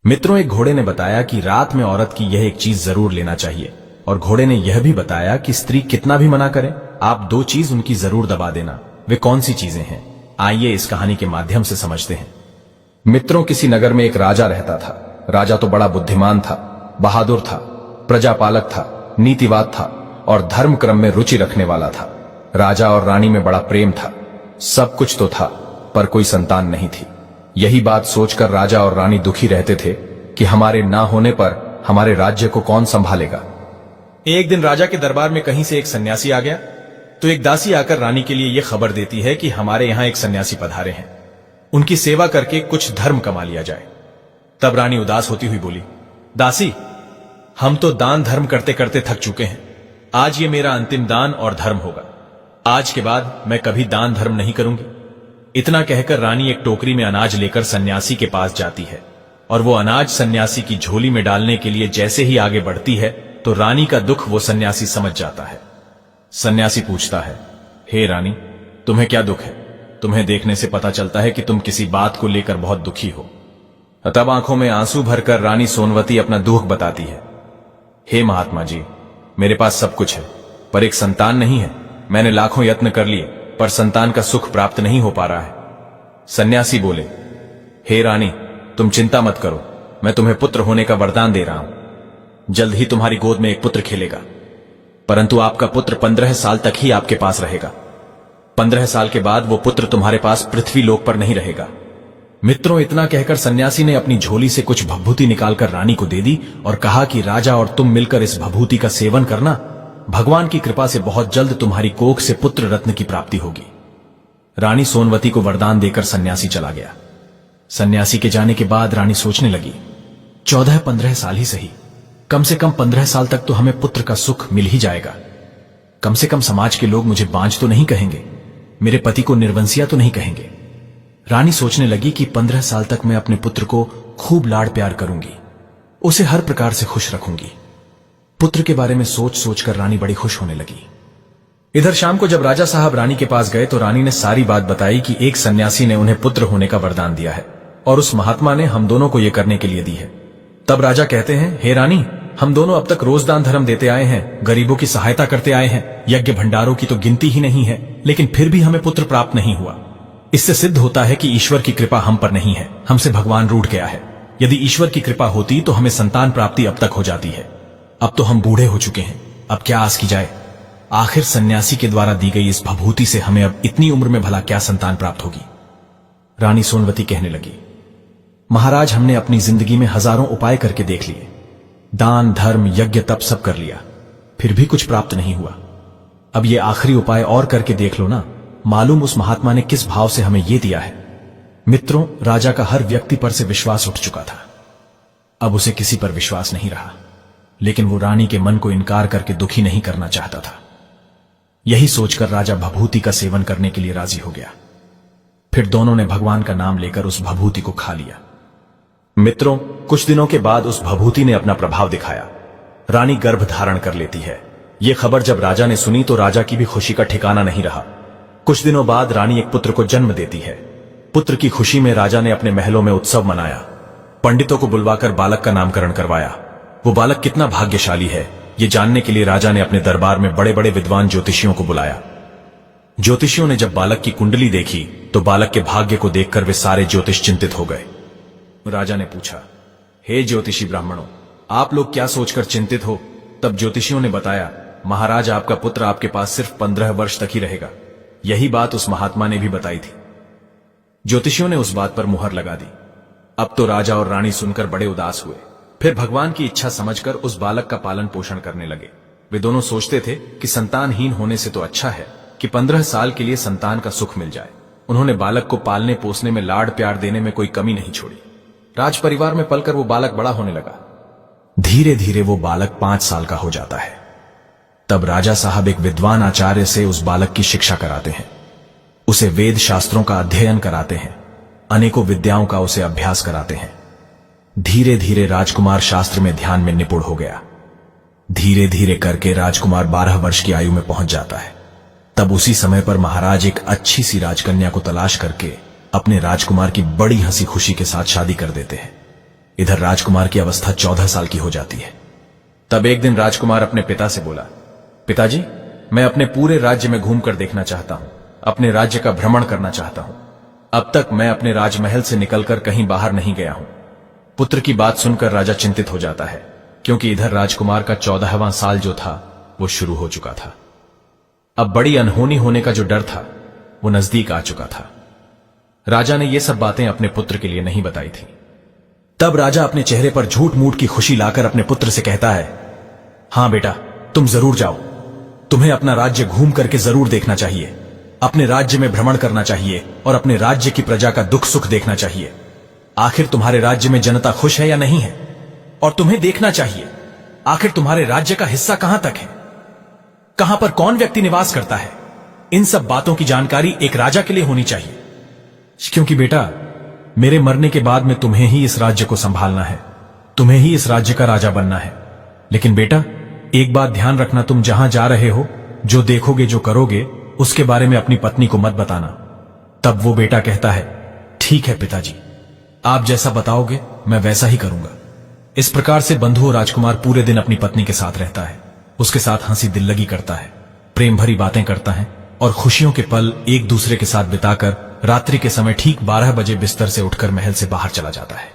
मित्रों, एक घोड़े ने बताया कि रात में औरत की यह एक चीज जरूर लेना चाहिए, और घोड़े ने यह भी बताया कि स्त्री कितना भी मना करे, आप दो चीज उनकी जरूर दबा देना। वे कौन सी चीजें हैं, आइए इस कहानी के माध्यम से समझते हैं। मित्रों, किसी नगर में एक राजा रहता था। राजा तो बड़ा बुद्धिमान था, बहादुर था, प्रजापालक था, नीतिवाद था और धर्म क्रम में रुचि रखने वाला था। राजा और रानी में बड़ा प्रेम था, सब कुछ तो था, पर कोई संतान नहीं थी। यही बात सोचकर राजा और रानी दुखी रहते थे कि हमारे ना होने पर हमारे राज्य को कौन संभालेगा। एक दिन राजा के दरबार में कहीं से एक सन्यासी आ गया, तो एक दासी आकर रानी के लिए यह खबर देती है कि हमारे यहां एक सन्यासी पधारे हैं, उनकी सेवा करके कुछ धर्म कमा लिया जाए। तब रानी उदास होती हुई बोली, दासी, हम तो दान धर्म करते करते थक चुके हैं। आज ये मेरा अंतिम दान और धर्म होगा। आज के बाद मैं कभी दान धर्म नहीं करूंगी। इतना कहकर रानी एक टोकरी में अनाज लेकर सन्यासी के पास जाती है, और वो अनाज सन्यासी की झोली में डालने के लिए जैसे ही आगे बढ़ती है तो रानी का दुख वो सन्यासी समझ जाता है। सन्यासी पूछता है, हे रानी, तुम्हें क्या दुख है? तुम्हें देखने से पता चलता है कि तुम किसी बात को लेकर बहुत दुखी हो। तब आंखों में आंसू भरकर रानी सोनवती अपना दुख बताती है। हे महात्मा जी, मेरे पास सब कुछ है, पर एक संतान नहीं है। मैंने लाखों यत्न कर लिए, पर संतान का सुख प्राप्त नहीं हो पा रहा है। सन्यासी बोले, हे रानी, तुम चिंता मत करो, मैं तुम्हें पुत्र होने का वरदान दे रहा हूं। जल्द ही तुम्हारी गोद में एक पुत्र खेलेगा, परंतु आपका पुत्र 15 साल तक ही आपके पास रहेगा। 15 साल के बाद वो पुत्र तुम्हारे पास पृथ्वी लोक पर नहीं रहेगा। मित्रों, इतना कहकर सन्यासी ने अपनी झोली से कुछ भभूति निकालकर रानी को दे दी और कहा कि राजा और तुम मिलकर इस भभूति का सेवन करना। भगवान की कृपा से बहुत जल्द तुम्हारी कोख से पुत्र रत्न की प्राप्ति होगी। रानी सोनवती को वरदान देकर सन्यासी चला गया। सन्यासी के जाने के बाद रानी सोचने लगी, 14-15 साल ही सही, कम से कम 15 साल तक तो हमें पुत्र का सुख मिल ही जाएगा। कम से कम समाज के लोग मुझे बांझ तो नहीं कहेंगे, मेरे पति को निर्वंशिया तो नहीं कहेंगे। रानी सोचने लगी कि 15 साल तक मैं अपने पुत्र को खूब लाड़ प्यार करूंगी, उसे हर प्रकार से खुश रखूंगी। पुत्र के बारे में सोच सोचकर रानी बड़ी खुश होने लगी। इधर शाम को जब राजा साहब रानी के पास गए तो रानी ने सारी बात बताई कि एक सन्यासी ने उन्हें पुत्र होने का वरदान दिया है और उस महात्मा ने हम दोनों को यह करने के लिए दी है। तब राजा कहते हैं, हे रानी, हम दोनों अब तक रोज दान धर्म देते आए हैं, गरीबों की सहायता करते आए हैं, यज्ञ भंडारों की तो गिनती ही नहीं है, लेकिन फिर भी हमें पुत्र प्राप्त नहीं हुआ। इससे सिद्ध होता है कि ईश्वर की कृपा हम पर नहीं है, हमसे भगवान रूठ गया है। यदि ईश्वर की कृपा होती तो हमें संतान प्राप्ति अब तक हो जाती है। अब तो हम बूढ़े हो चुके हैं, अब क्या आस की जाए। आखिर सन्यासी के द्वारा दी गई इस भभूति से हमें अब इतनी उम्र में भला क्या संतान प्राप्त होगी। रानी सोनवती कहने लगी, महाराज, हमने अपनी जिंदगी में हजारों उपाय करके देख लिए, दान धर्म यज्ञ तप सब कर लिया, फिर भी कुछ प्राप्त नहीं हुआ। अब ये आखिरी उपाय और करके देख लो ना, मालूम उस महात्मा ने किस भाव से हमें ये दिया है। मित्रों, राजा का हर व्यक्ति पर से विश्वास उठ चुका था, अब उसे किसी पर विश्वास नहीं रहा, लेकिन वो रानी के मन को इनकार करके दुखी नहीं करना चाहता था। यही सोचकर राजा भभूति का सेवन करने के लिए राजी हो गया। फिर दोनों ने भगवान का नाम लेकर उस भभूति को खा लिया। मित्रों, कुछ दिनों के बाद उस भभूति ने अपना प्रभाव दिखाया। रानी गर्भ धारण कर लेती है। यह खबर जब राजा ने सुनी तो राजा की भी खुशी का ठिकाना नहीं रहा। कुछ दिनों बाद रानी एक पुत्र को जन्म देती है। पुत्र की खुशी में राजा ने अपने महलों में उत्सव मनाया, पंडितों को बुलवाकर बालक का नामकरण करवाया। वो बालक कितना भाग्यशाली है, ये जानने के लिए राजा ने अपने दरबार में बड़े बड़े विद्वान ज्योतिषियों को बुलाया। ज्योतिषियों ने जब बालक की कुंडली देखी तो बालक के भाग्य को देखकर वे सारे ज्योतिष चिंतित हो गए। राजा ने पूछा, हे ज्योतिषी ब्राह्मणों, आप लोग क्या सोचकर चिंतित हो? तब ज्योतिषियों ने बताया, महाराज, आपका पुत्र आपके पास सिर्फ 15 वर्ष तक ही रहेगा। यही बात उस महात्मा ने भी बताई थी। ज्योतिषियों ने उस बात पर मुहर लगा दी। अब तो राजा और रानी सुनकर बड़े उदास हुए। फिर भगवान की इच्छा समझकर उस बालक का पालन पोषण करने लगे। वे दोनों सोचते थे कि संतानहीन होने से तो अच्छा है कि 15 साल के लिए संतान का सुख मिल जाए। उन्होंने बालक को पालने पोसने में लाड़ प्यार देने में कोई कमी नहीं छोड़ी। राज परिवार में पलकर वो बालक बड़ा होने लगा। धीरे धीरे वो बालक 5 साल का हो जाता है। तब राजा साहब एक विद्वान आचार्य से उस बालक की शिक्षा कराते हैं, उसे वेद शास्त्रों का अध्ययन कराते हैं, अनेकों विद्याओं का उसे अभ्यास कराते हैं। धीरे धीरे राजकुमार शास्त्र में ध्यान में निपुण हो गया। धीरे धीरे करके राजकुमार 12 वर्ष की आयु में पहुंच जाता है। तब उसी समय पर महाराज एक अच्छी सी राजकन्या को तलाश करके अपने राजकुमार की बड़ी हंसी खुशी के साथ शादी कर देते हैं। इधर राजकुमार की अवस्था 14 साल की हो जाती है। तब एक दिन राजकुमार अपने पिता से बोला, पिताजी, मैं अपने पूरे राज्य में घूमकर देखना चाहता हूं, अपने राज्य का भ्रमण करना चाहता हूं। अब तक मैं अपने राजमहल से निकलकर कहीं बाहर नहीं गया हूं। पुत्र की बात सुनकर राजा चिंतित हो जाता है, क्योंकि इधर राजकुमार का 14वां साल जो था वो शुरू हो चुका था। अब बड़ी अनहोनी होने का जो डर था वो नजदीक आ चुका था। राजा ने ये सब बातें अपने पुत्र के लिए नहीं बताई थी। तब राजा अपने चेहरे पर झूठ मूठ की खुशी लाकर अपने पुत्र से कहता है, हां बेटा, तुम जरूर जाओ। तुम्हें अपना राज्य घूम करके जरूर देखना चाहिए। अपने राज्य में भ्रमण करना चाहिए और अपने राज्य की प्रजा का दुख सुख देखना चाहिए। आखिर तुम्हारे राज्य में जनता खुश है या नहीं है, और तुम्हें देखना चाहिए आखिर तुम्हारे राज्य का हिस्सा कहां तक है, कहां पर कौन व्यक्ति निवास करता है। इन सब बातों की जानकारी एक राजा के लिए होनी चाहिए, क्योंकि बेटा, मेरे मरने के बाद में तुम्हें ही इस राज्य को संभालना है, तुम्हें ही इस राज्य का राजा बनना है। लेकिन बेटा, एक बात ध्यान रखना, तुम जहां जा रहे हो, जो देखोगे, जो करोगे, उसके बारे में अपनी पत्नी को मत बताना। तब वो बेटा कहता है, ठीक है पिताजी, आप जैसा बताओगे मैं वैसा ही करूंगा। इस प्रकार से बंधु राजकुमार पूरे दिन अपनी पत्नी के साथ रहता है, उसके साथ हंसी दिल्लगी करता है, प्रेम भरी बातें करता है और खुशियों के पल एक दूसरे के साथ बिताकर रात्रि के समय ठीक 12 बजे बिस्तर से उठकर महल से बाहर चला जाता है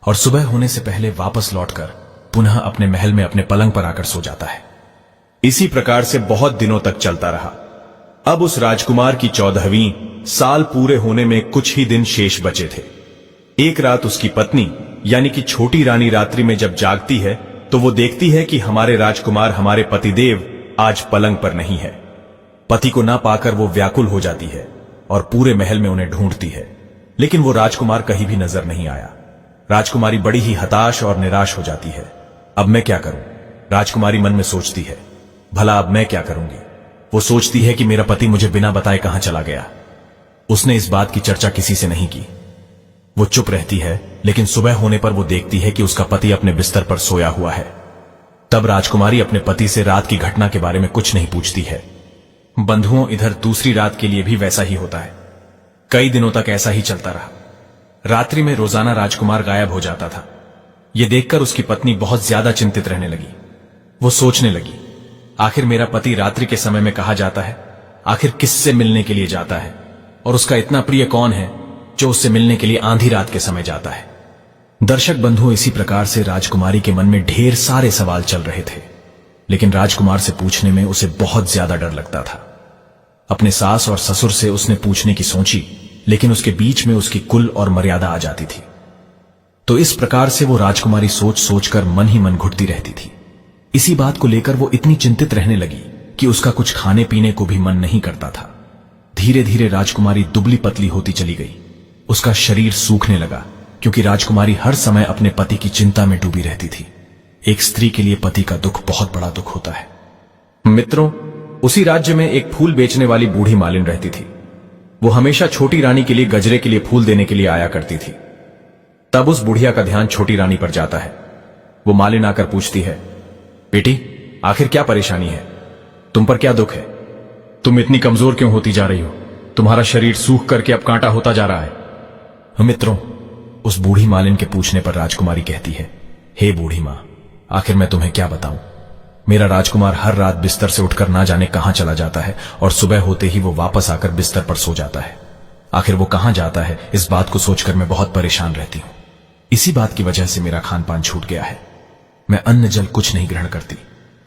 और सुबह होने से पहले वापस लौटकर पुनः अपने महल में अपने पलंग पर आकर सो जाता है। इसी प्रकार से बहुत दिनों तक चलता रहा। अब उस राजकुमार की 14वीं साल पूरे होने में कुछ ही दिन शेष बचे थे। एक रात उसकी पत्नी यानी कि छोटी रानी रात्रि में जब जागती है तो वो देखती है कि हमारे राजकुमार, हमारे पतिदेव आज पलंग पर नहीं है। पति को ना पाकर वो व्याकुल हो जाती है और पूरे महल में उन्हें ढूंढती है, लेकिन वो राजकुमार कहीं भी नजर नहीं आया। राजकुमारी बड़ी ही हताश और निराश हो जाती है। अब मैं क्या करूं? राजकुमारी मन में सोचती है, भला अब मैं क्या करूंगी? वो सोचती है कि मेरा पति मुझे बिना बताए कहां चला गया। उसने इस बात की चर्चा किसी से नहीं की। वो चुप रहती है, लेकिन सुबह होने पर वो देखती है कि उसका पति अपने बिस्तर पर सोया हुआ है। तब राजकुमारी अपने पति से रात की घटना के बारे में कुछ नहीं पूछती है। बंधुओं, इधर दूसरी रात के लिए भी वैसा ही होता है। कई दिनों तक ऐसा ही चलता रहा। रात्रि में रोजाना राजकुमार गायब हो जाता था। यह देखकर उसकी पत्नी बहुत ज्यादा चिंतित रहने लगी। वो सोचने लगी, आखिर मेरा पति रात्रि के समय में कहा जाता है, आखिर किससे मिलने के लिए जाता है, और उसका इतना प्रिय कौन है जो उससे मिलने के लिए आंधी रात के समय जाता है। दर्शक बंधुओं, इसी प्रकार से राजकुमारी के मन में ढेर सारे सवाल चल रहे थे, लेकिन राजकुमार से पूछने में उसे बहुत ज्यादा डर लगता था। अपने सास और ससुर से उसने पूछने की सोची, लेकिन उसके बीच में उसकी कुल और मर्यादा आ जाती थी। तो इस प्रकार से वो राजकुमारी सोच सोचकर मन ही मन घुटती रहती थी। इसी बात को लेकर वो इतनी चिंतित रहने लगी कि उसका कुछ खाने पीने को भी मन नहीं करता था। धीरे धीरे राजकुमारी दुबली पतली होती चली गई। उसका शरीर सूखने लगा, क्योंकि राजकुमारी हर समय अपने पति की चिंता में डूबी रहती थी। एक स्त्री के लिए पति का दुख बहुत बड़ा दुख होता है। मित्रों, उसी राज्य में एक फूल बेचने वाली बूढ़ी मालिन रहती थी। वो हमेशा छोटी रानी के लिए गजरे के लिए फूल देने के लिए आया करती थी। तब उस बुढ़िया का ध्यान छोटी रानी पर जाता है। वो मालिन आकर पूछती है, बेटी, आखिर क्या परेशानी है? तुम पर क्या दुख है? तुम इतनी कमजोर क्यों होती जा रही हो? तुम्हारा शरीर सूख करके अब कांटा होता जा रहा है। मित्रों, उस बूढ़ी मालिन के पूछने पर राजकुमारी कहती है, हे बूढ़ी मां, आखिर मैं तुम्हें क्या बताऊं? मेरा राजकुमार हर रात बिस्तर से उठकर ना जाने कहां चला जाता है और सुबह होते ही वो वापस आकर बिस्तर पर सो जाता है। आखिर वो कहां जाता है, इस बात को सोचकर मैं बहुत परेशान रहती हूं। इसी बात की वजह से मेरा खान पान छूट गया है। मैं अन्न जल कुछ नहीं ग्रहण करती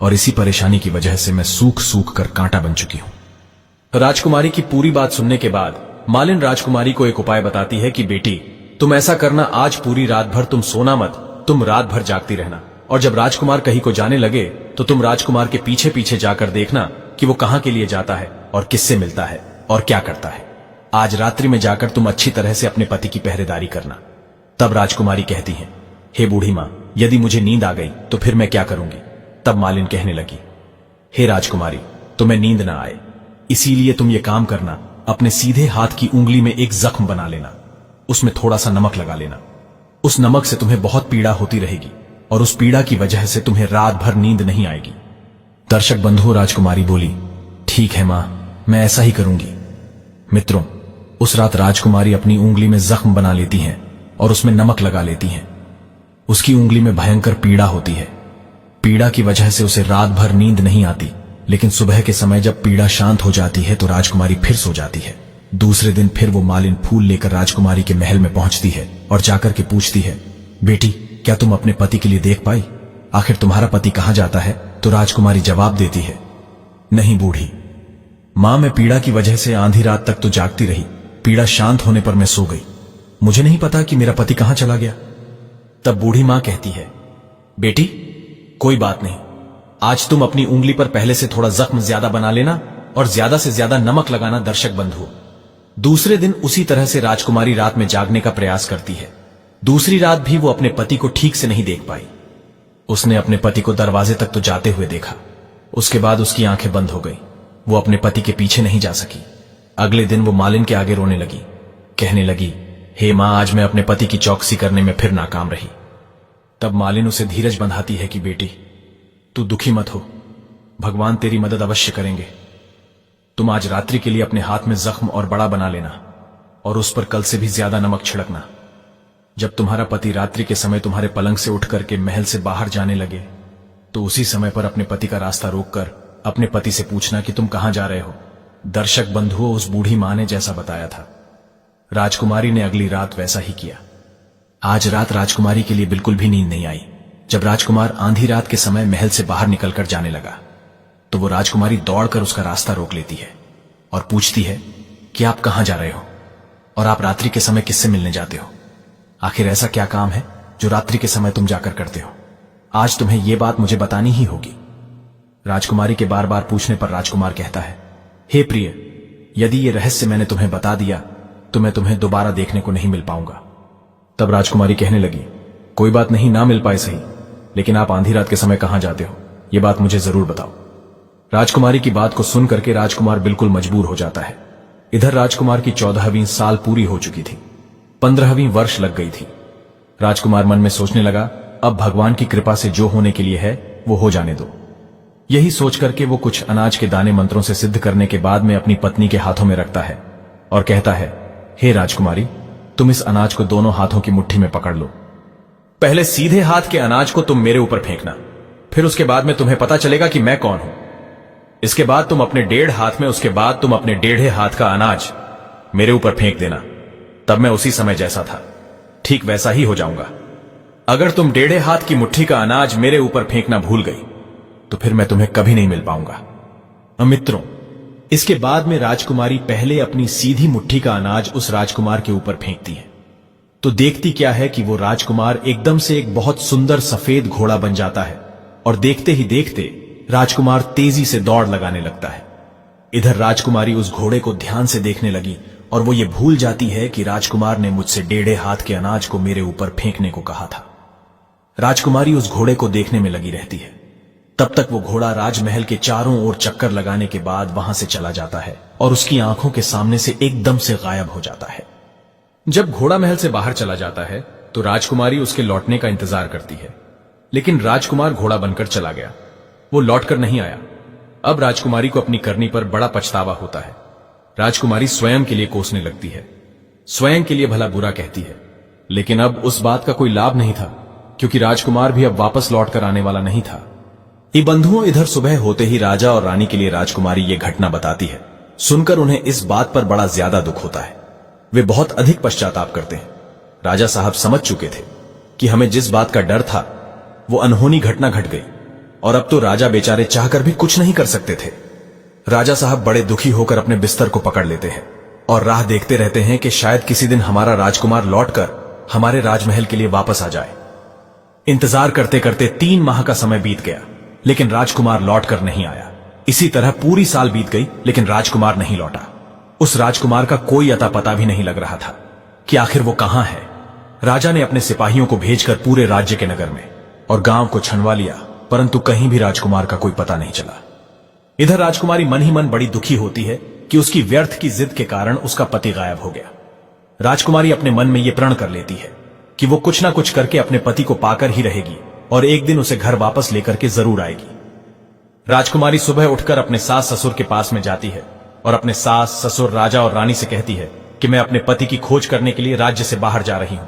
और इसी परेशानी की वजह से मैं सूख सूख कर कांटा बन चुकी हूं। राजकुमारी की पूरी बात सुनने के बाद मालिन राजकुमारी को एक उपाय बताती है कि बेटी, तुम ऐसा करना, आज पूरी रात भर तुम सोना मत, तुम रात भर जागती रहना, और जब राजकुमार कहीं को जाने लगे तो तुम राजकुमार के पीछे पीछे जाकर देखना कि वो कहां के लिए जाता है और किससे मिलता है और क्या करता है। आज रात्रि में जाकर तुम अच्छी तरह से अपने पति की पहरेदारी करना। तब राजकुमारी कहती है, हे बूढ़ी मां, यदि मुझे नींद आ गई तो फिर मैं क्या करूंगी? तब मालिन कहने लगी, हे राजकुमारी, तुम्हें नींद ना आए, इसीलिए तुम ये काम करना, अपने सीधे हाथ की उंगली में एक जख्म बना लेना, उसमें थोड़ा सा नमक लगा लेना। उस नमक से तुम्हें बहुत पीड़ा होती रहेगी और उस पीड़ा की वजह से तुम्हें रात भर नींद नहीं आएगी। दर्शक बंधुओं, राजकुमारी बोली, ठीक है मां, मैं ऐसा ही करूंगी। मित्रों, उस रात राजकुमारी अपनी उंगली में जख्म बना लेती हैं और उसमें नमक लगा लेती हैं। उसकी उंगली में भयंकर पीड़ा होती है। पीड़ा की वजह से उसे रात भर नींद नहीं आती, लेकिन सुबह के समय जब पीड़ा शांत हो जाती है तो राजकुमारी फिर सो जाती है। दूसरे दिन फिर वो मालिन फूल लेकर राजकुमारी के महल में पहुंचती है और जाकर के पूछती है, बेटी क्या तुम अपने पति के लिए देख पाई? आखिर तुम्हारा पति कहां जाता है? तो राजकुमारी जवाब देती है, नहीं बूढ़ी मां, मैं पीड़ा की वजह से आधी रात तक तो जागती रही, पीड़ा शांत होने पर मैं सो गई, मुझे नहीं पता कि मेरा पति कहां चला गया। तब बूढ़ी मां कहती है, बेटी कोई बात नहीं, आज तुम अपनी उंगली पर पहले से थोड़ा जख्म ज्यादा बना लेना और ज्यादा से ज्यादा नमक लगाना, दर्शक बंधु। दूसरे दिन उसी तरह से राजकुमारी रात में जागने का प्रयास करती है। दूसरी रात भी वो अपने पति को ठीक से नहीं देख पाई। उसने अपने पति को दरवाजे तक तो जाते हुए देखा, उसके बाद उसकी आंखें बंद हो गई। वो अपने पति के पीछे नहीं जा सकी। अगले दिन वो मालिन के आगे रोने लगी, कहने लगी, हे मां, आज मैं अपने पति की चौकसी करने में फिर नाकाम रही। तब मालिन उसे धीरज बंधाती है कि बेटी तू दुखी मत हो, भगवान तेरी मदद अवश्य करेंगे। तुम आज रात्रि के लिए अपने हाथ में जख्म और बड़ा बना लेना और उस पर कल से भी ज्यादा नमक छिड़कना। जब तुम्हारा पति रात्रि के समय तुम्हारे पलंग से उठ करके महल से बाहर जाने लगे तो उसी समय पर अपने पति का रास्ता रोककर अपने पति से पूछना कि तुम कहां जा रहे हो। दर्शक बंधुओं, उस बूढ़ी मां ने जैसा बताया था, राजकुमारी ने अगली रात वैसा ही किया। आज रात राजकुमारी के लिए बिल्कुल भी नींद नहीं आई। जब राजकुमार आंधी रात के समय महल से बाहर निकलकर जाने लगा तो वो राजकुमारी दौड़कर उसका रास्ता रोक लेती है और पूछती है कि आप कहां जा रहे हो और आप रात्रि के समय किससे मिलने जाते हो? आखिर ऐसा क्या काम है जो रात्रि के समय तुम जाकर करते हो? आज तुम्हें यह बात मुझे बतानी ही होगी। राजकुमारी के बार बार पूछने पर राजकुमार कहता है, हे प्रिय, यदि ये रहस्य मैंने तुम्हें बता दिया तो मैं तुम्हें दोबारा देखने को नहीं मिल पाऊंगा। तब राजकुमारी कहने लगी, कोई बात नहीं, ना मिल पाए सही, लेकिन आप आंधी रात के समय कहां जाते हो यह बात मुझे जरूर बताओ। राजकुमारी की बात को सुन करके राजकुमार बिल्कुल मजबूर हो जाता है। इधर राजकुमार की 14वीं साल पूरी हो चुकी थी, 15वीं वर्ष लग गई थी। राजकुमार मन में सोचने लगा, अब भगवान की कृपा से जो होने के लिए है वो हो जाने दो। यही सोच करके वो कुछ अनाज के दाने मंत्रों से सिद्ध करने के बाद में अपनी पत्नी के हाथों में रखता है और कहता है, हे राजकुमारी, तुम इस अनाज को दोनों हाथों की मुट्ठी में पकड़ लो। पहले सीधे हाथ के अनाज को तुम मेरे ऊपर फेंकना, फिर उसके बाद में तुम्हें पता चलेगा कि मैं कौन हूं। इसके बाद तुम अपने 1.5 हाथ में, उसके बाद तुम अपने 1.5 हाथ का अनाज मेरे ऊपर फेंक देना। तब मैं उसी समय जैसा था ठीक वैसा ही हो जाऊंगा। अगर तुम 1.5 हाथ की मुट्ठी का अनाज मेरे ऊपर फेंकना भूल गई तो फिर मैं तुम्हें कभी नहीं मिल पाऊंगा। मित्रों, इसके बाद में राजकुमारी पहले अपनी सीधी मुट्ठी का अनाज उस राजकुमार के ऊपर फेंकती है तो देखती क्या है कि वो राजकुमार एकदम से एक बहुत सुंदर सफेद घोड़ा बन जाता है और देखते ही देखते राजकुमार तेजी से दौड़ लगाने लगता है। इधर राजकुमारी उस घोड़े को ध्यान से देखने लगी और वो ये भूल जाती है कि राजकुमार ने मुझसे 1.5 हाथ के अनाज को मेरे ऊपर फेंकने को कहा था। राजकुमारी उस घोड़े को देखने में लगी रहती है। तब तक वो घोड़ा राजमहल के चारों ओर चक्कर लगाने के बाद वहां से चला जाता है और उसकी आंखों के सामने से एकदम से गायब हो जाता है। जब घोड़ा महल से बाहर चला जाता है तो राजकुमारी उसके लौटने का इंतजार करती है, लेकिन राजकुमार घोड़ा बनकर चला गया, वो लौटकर नहीं आया। अब राजकुमारी को अपनी करनी पर बड़ा पछतावा होता है। राजकुमारी स्वयं के लिए कोसने लगती है, स्वयं के लिए भला बुरा कहती है, लेकिन अब उस बात का कोई लाभ नहीं था क्योंकि राजकुमार भी अब वापस लौटकर आने वाला नहीं था। ये बंधुओं, इधर सुबह होते ही राजा और रानी के लिए राजकुमारी ये घटना बताती है। सुनकर उन्हें इस बात पर बड़ा ज्यादा दुख होता है। वे बहुत अधिक पश्चाताप करते हैं। राजा साहब समझ चुके थे कि हमें जिस बात का डर था वो अनहोनी घटना घट गई और अब तो राजा बेचारे चाहकर भी कुछ नहीं कर सकते थे। राजा साहब बड़े दुखी होकर अपने बिस्तर को पकड़ लेते हैं और राह देखते रहते हैं कि शायद किसी दिन हमारा राजकुमार लौटकर हमारे राजमहल के लिए वापस आ जाए। इंतजार करते करते 3 माह का समय बीत गया, लेकिन राजकुमार लौटकर नहीं आया। इसी तरह पूरी साल बीत गई, लेकिन राजकुमार नहीं लौटा। उस राजकुमार का कोई अता पता भी नहीं लग रहा था कि आखिर वो कहां है। राजा ने अपने सिपाहियों को भेजकर पूरे राज्य के नगर में और गांव को छनवा लिया, परंतु कहीं भी राजकुमार का कोई पता नहीं चला। इधर राजकुमारी मन ही मन बड़ी दुखी होती है कि उसकी व्यर्थ की जिद के कारण उसका पति गायब हो गया। राजकुमारी अपने मन में यह प्रण कर लेती है कि वो कुछ ना कुछ करके अपने पति को पाकर ही रहेगी और एक दिन उसे घर वापस लेकर के जरूर आएगी। राजकुमारी सुबह उठकर अपने सास ससुर के पास में जाती है और अपने सास ससुर राजा और रानी से कहती है कि मैं अपने पति की खोज करने के लिए राज्य से बाहर जा रही हूं,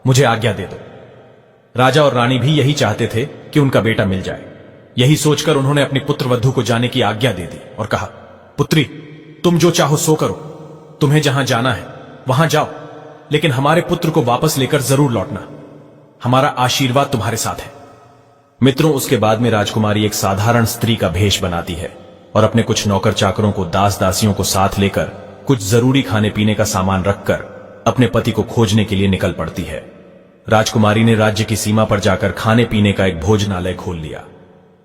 मुझे आज्ञा दे दो। राजा और रानी भी यही चाहते थे कि उनका बेटा मिल जाए। यही सोचकर उन्होंने अपनी पुत्रवधू को जाने की आज्ञा दे दी और कहा, पुत्री, तुम जो चाहो सो करो, तुम्हें जहां जाना है वहां जाओ, लेकिन हमारे पुत्र को वापस लेकर जरूर लौटना। हमारा आशीर्वाद तुम्हारे साथ है। मित्रों, उसके बाद में राजकुमारी एक साधारण स्त्री का भेष बनाती है और अपने कुछ नौकर चाकरों को, दास दासियों को साथ लेकर कुछ जरूरी खाने पीने का सामान रखकर अपने पति को खोजने के लिए निकल पड़ती है। राजकुमारी ने राज्य की सीमा पर जाकर खाने पीने का एक भोजनालय खोल लिया।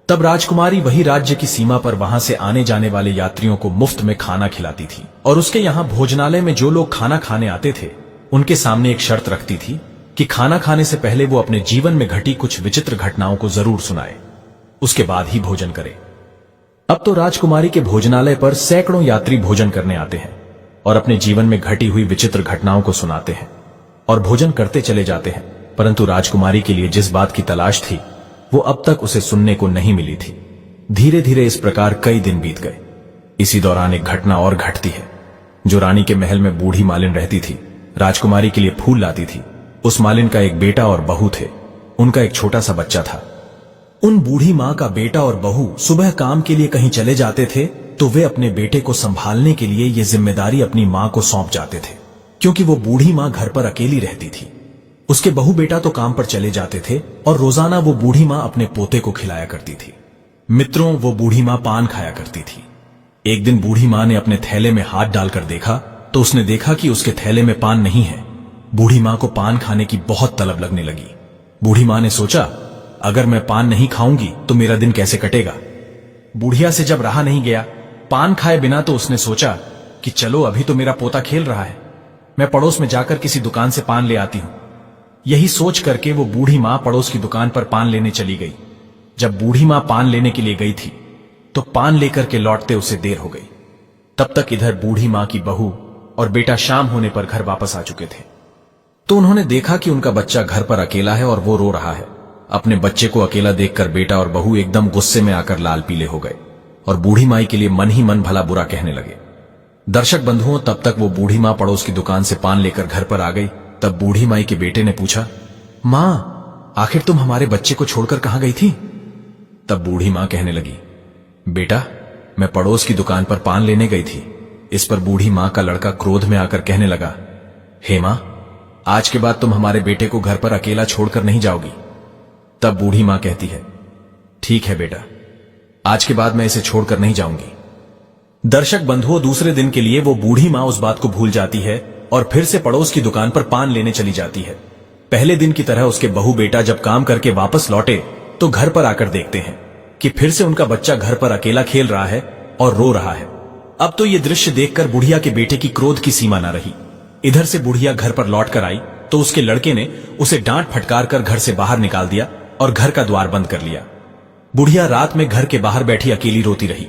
तब राजकुमारी वही राज्य की सीमा पर वहां से आने जाने वाले यात्रियों को मुफ्त में खाना खिलाती थी और उसके यहां भोजनालय में जो लोग खाना खाने आते थे उनके सामने एक शर्त रखती थी कि खाना खाने से पहले वो अपने जीवन में घटी कुछ विचित्र घटनाओं को जरूर सुनाए, उसके बाद ही भोजन करे। अब तो राजकुमारी के भोजनालय पर सैकड़ों यात्री भोजन करने आते हैं और अपने जीवन में घटी हुई विचित्र घटनाओं को सुनाते हैं और भोजन करते चले जाते हैं, परंतु राजकुमारी के लिए जिस बात की तलाश थी वो अब तक उसे सुनने को नहीं मिली थी। धीरे धीरे इस प्रकार कई दिन बीत गए। इसी दौरान एक घटना और घटती है। जो रानी के महल में बूढ़ी मालिन रहती थी, राजकुमारी के लिए फूल लाती थी, उस मालिन का एक बेटा और बहू थे। उनका एक छोटा सा बच्चा था। उन बूढ़ी मां का बेटा और बहू सुबह काम के लिए कहीं चले जाते थे तो वे अपने बेटे को संभालने के लिए ये जिम्मेदारी अपनी मां को सौंप जाते थे, क्योंकि वो बूढ़ी मां घर पर अकेली रहती थी। उसके बहू बेटा तो काम पर चले जाते थे और रोजाना वो बूढ़ी मां अपने पोते को खिलाया करती थी। मित्रों, वो बूढ़ी मां पान खाया करती थी। एक दिन बूढ़ी मां ने अपने थैले में हाथ डालकर देखा तो उसने देखा कि उसके थैले में पान नहीं है। बूढ़ी मां को पान खाने की बहुत तलब लगने लगी। बूढ़ी मां ने सोचा, अगर मैं पान नहीं खाऊंगी तो मेरा दिन कैसे कटेगा। बुढ़िया से जब रहा नहीं गया पान खाए बिना, तो उसने सोचा कि चलो अभी तो मेरा पोता खेल रहा है, मैं पड़ोस में जाकर किसी दुकान से पान ले आती हूं। यही सोच करके वो बूढ़ी मां पड़ोस की दुकान पर पान लेने चली गई। जब बूढ़ी मां पान लेने के लिए गई थी तो पान लेकर के लौटते उसे देर हो गई। तब तक इधर बूढ़ी मां की बहू और बेटा शाम होने पर घर वापस आ चुके थे। तो उन्होंने देखा कि उनका बच्चा घर पर अकेला है और वो रो रहा है। अपने बच्चे को अकेला देखकर बेटा और बहू एकदम गुस्से में आकर लाल पीले हो गए और बूढ़ी माई के लिए मन ही मन भला बुरा कहने लगे। दर्शक बंधुओं, तब तक वो बूढ़ी मां पड़ोस की दुकान से पान लेकर घर पर आ गई। तब बूढ़ी माई के बेटे ने पूछा, मां, आखिर तुम हमारे बच्चे को छोड़कर कहां गई थी? तब बूढ़ी मां कहने लगी, बेटा, मैं पड़ोस की दुकान पर पान लेने गई थी। इस पर बूढ़ी मां का लड़का क्रोध में आकर कहने लगा, हे मां, आज के बाद तुम हमारे बेटे को घर पर अकेला छोड़कर नहीं जाओगी। तब बूढ़ी मां कहती है, ठीक है बेटा, आज के बाद मैं इसे छोड़कर नहीं जाऊंगी। दर्शक बंधुओं, दूसरे दिन के लिए वो बूढ़ी मां उस बात को भूल जाती है और फिर से पड़ोस की दुकान पर पान लेने चली जाती है। पहले दिन की तरह उसके बहू बेटा जब काम करके वापस लौटे तो घर पर आकर देखते हैं कि फिर से उनका बच्चा घर पर अकेला खेल रहा है और रो रहा है। अब तो ये दृश्य देखकर बुढ़िया के बेटे की क्रोध की सीमा न रही। इधर से बुढ़िया घर पर लौट कर आई तो उसके लड़के ने उसे डांट फटकार कर घर से बाहर निकाल दिया और घर का द्वार बंद कर लिया। बुढ़िया रात में घर के बाहर बैठी अकेली रोती रही।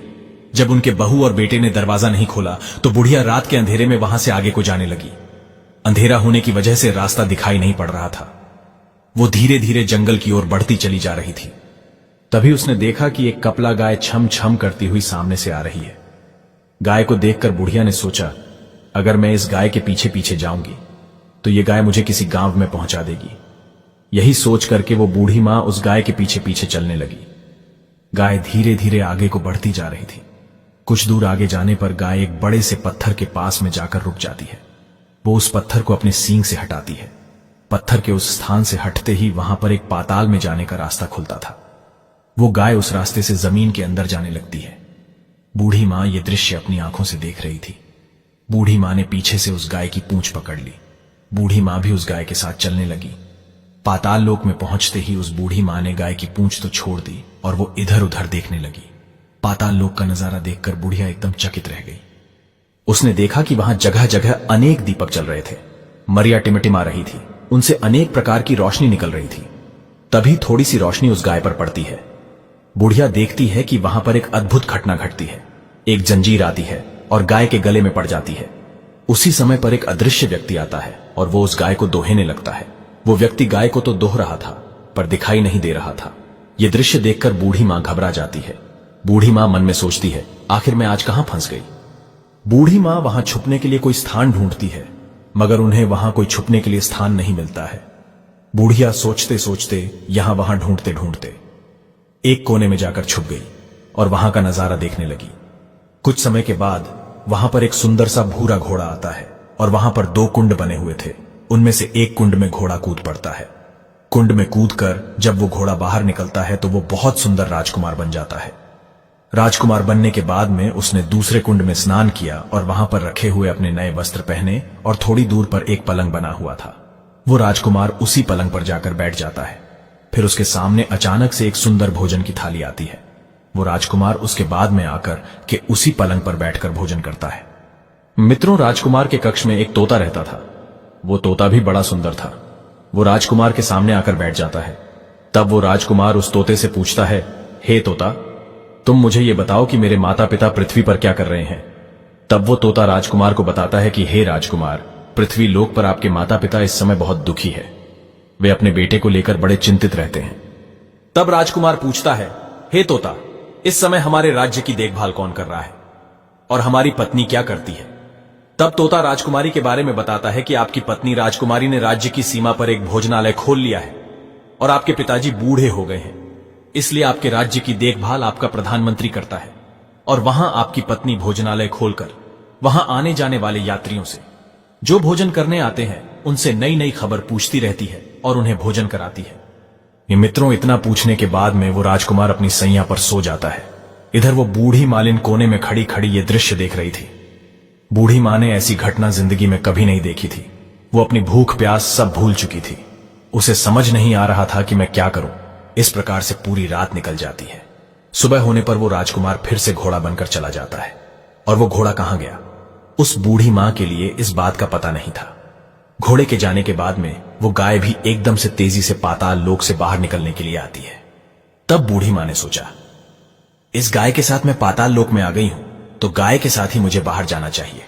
जब उनके बहू और बेटे ने दरवाजा नहीं खोला तो बुढ़िया रात के अंधेरे में वहां से आगे को जाने लगी। अंधेरा होने की वजह से रास्ता दिखाई नहीं पड़ रहा था। वो धीरे धीरे जंगल की ओर बढ़ती चली जा रही थी। तभी उसने देखा कि एक कपला गाय छम छम करती हुई सामने से आ रही है। गाय को देखकर बुढ़िया ने सोचा, अगर मैं इस गाय के पीछे पीछे जाऊंगी तो ये गाय मुझे किसी गांव में पहुंचा देगी। यही सोच करके वो बूढ़ी मां उस गाय के पीछे पीछे चलने लगी। गाय धीरे धीरे आगे को बढ़ती जा रही थी। कुछ दूर आगे जाने पर गाय एक बड़े से पत्थर के पास में जाकर रुक जाती है। वो उस पत्थर को अपने सींग से हटाती है। पत्थर के उस स्थान से हटते ही वहां पर एक पाताल में जाने का रास्ता खुलता था। वो गाय उस रास्ते से जमीन के अंदर जाने लगती है। बूढ़ी मां ये दृश्य अपनी आंखों से देख रही थी। बूढ़ी मां ने पीछे से उस गाय की पूंछ पकड़ ली। बूढ़ी मां भी उस गाय के साथ चलने लगी। पाताल लोक में पहुंचते ही उस बूढ़ी मां ने गाय की पूंछ तो छोड़ दी और वो इधर उधर देखने लगी। पाताल लोक का नजारा देखकर बुढ़िया एकदम चकित रह गई। उसने देखा कि वहां जगह जगह अनेक दीपक चल रहे थे। मरिया टिमटिमा रही थी, उनसे अनेक प्रकार की रोशनी निकल रही थी। तभी थोड़ी सी रोशनी उस गाय पर पड़ती है। बुढ़िया देखती है कि वहां पर एक अद्भुत घटना घटती है। एक जंजीर आती है और गाय के गले में पड़ जाती है। उसी समय पर एक अदृश्य व्यक्ति आता है और वो उस गाय को दोहने लगता है। वो व्यक्ति गाय को तो दोह रहा था पर दिखाई नहीं दे रहा था। ये दृश्य देखकर बूढ़ी मां घबरा जाती है। बूढ़ी मां मन में सोचती है, आखिर मैं आज कहां फंस गई। बूढ़ी मां वहां छुपने के लिए कोई स्थान ढूंढती है, मगर उन्हें वहां कोई छुपने के लिए स्थान नहीं मिलता है। बूढ़िया सोचते सोचते यहां वहां ढूंढते ढूंढते एक कोने में जाकर छुप गई और वहां का नजारा देखने लगी। कुछ समय के बाद वहां पर एक सुंदर सा भूरा घोड़ा आता है और वहां पर 2 कुंड बने हुए थे। उनमें से एक कुंड में घोड़ा कूद पड़ता है। कुंड में कूदकर जब वो घोड़ा बाहर निकलता है तो वो बहुत सुंदर राजकुमार बन जाता है। राजकुमार बनने के बाद में उसने दूसरे कुंड में स्नान किया और वहां पर रखे हुए अपने नए वस्त्र पहने और थोड़ी दूर पर एक पलंग बना हुआ था। वो राजकुमार उसी पलंग पर जाकर बैठ जाता है। फिर उसके सामने अचानक से एक सुंदर भोजन की थाली आती है। वो राजकुमार उसके बाद में आकर के उसी पलंग पर बैठकर भोजन करता है। मित्रों, राजकुमार के कक्ष में एक तोता रहता था। वो तोता भी बड़ा सुंदर था। वो राजकुमार के सामने आकर बैठ जाता है। तब वो राजकुमार उस तोते से पूछता है, हे तोता, तुम मुझे ये बताओ कि मेरे माता पिता पृथ्वी पर क्या कर रहे हैं। तब वो तोता राजकुमार को बताता है कि हे राजकुमार, पृथ्वी लोक पर आपके माता पिता इस समय बहुत दुखी है। वे अपने बेटे को लेकर बड़े चिंतित रहते हैं। तब राजकुमार पूछता है, हे तोता, इस समय हमारे राज्य की देखभाल कौन कर रहा है और हमारी पत्नी क्या करती है। तब तोता राजकुमारी के बारे में बताता है कि आपकी पत्नी राजकुमारी ने राज्य की सीमा पर एक भोजनालय खोल लिया है और आपके पिताजी बूढ़े हो गए हैं, इसलिए आपके राज्य की देखभाल आपका प्रधानमंत्री करता है। और वहां आपकी पत्नी भोजनालय खोलकर वहां आने जाने वाले यात्रियों से, जो भोजन करने आते हैं, उनसे नई नई खबर पूछती रहती है और उन्हें भोजन कराती है। ये मित्रों, इतना पूछने के बाद में वो राजकुमार अपनी सैया पर सो जाता है। इधर वो बूढ़ी मालिन कोने में खड़ी खड़ी ये दृश्य देख रही थी। बूढ़ी मां ने ऐसी घटना जिंदगी में कभी नहीं देखी थी। वो अपनी भूख प्यास सब भूल चुकी थी। उसे समझ नहीं आ रहा था कि मैं क्या करूं। इस प्रकार से पूरी रात निकल जाती है। सुबह होने पर वो राजकुमार फिर से घोड़ा बनकर चला जाता है। और वो घोड़ा कहां गया, उस बूढ़ी मां के लिए इस बात का पता नहीं था। घोड़े के जाने के बाद में वो गाय भी एकदम से तेजी से पाताल लोक से बाहर निकलने के लिए आती है। तब बूढ़ी मां ने सोचा, इस गाय के साथ मैं पाताल लोक में आ गई हूं, तो गाय के साथ ही मुझे बाहर जाना चाहिए,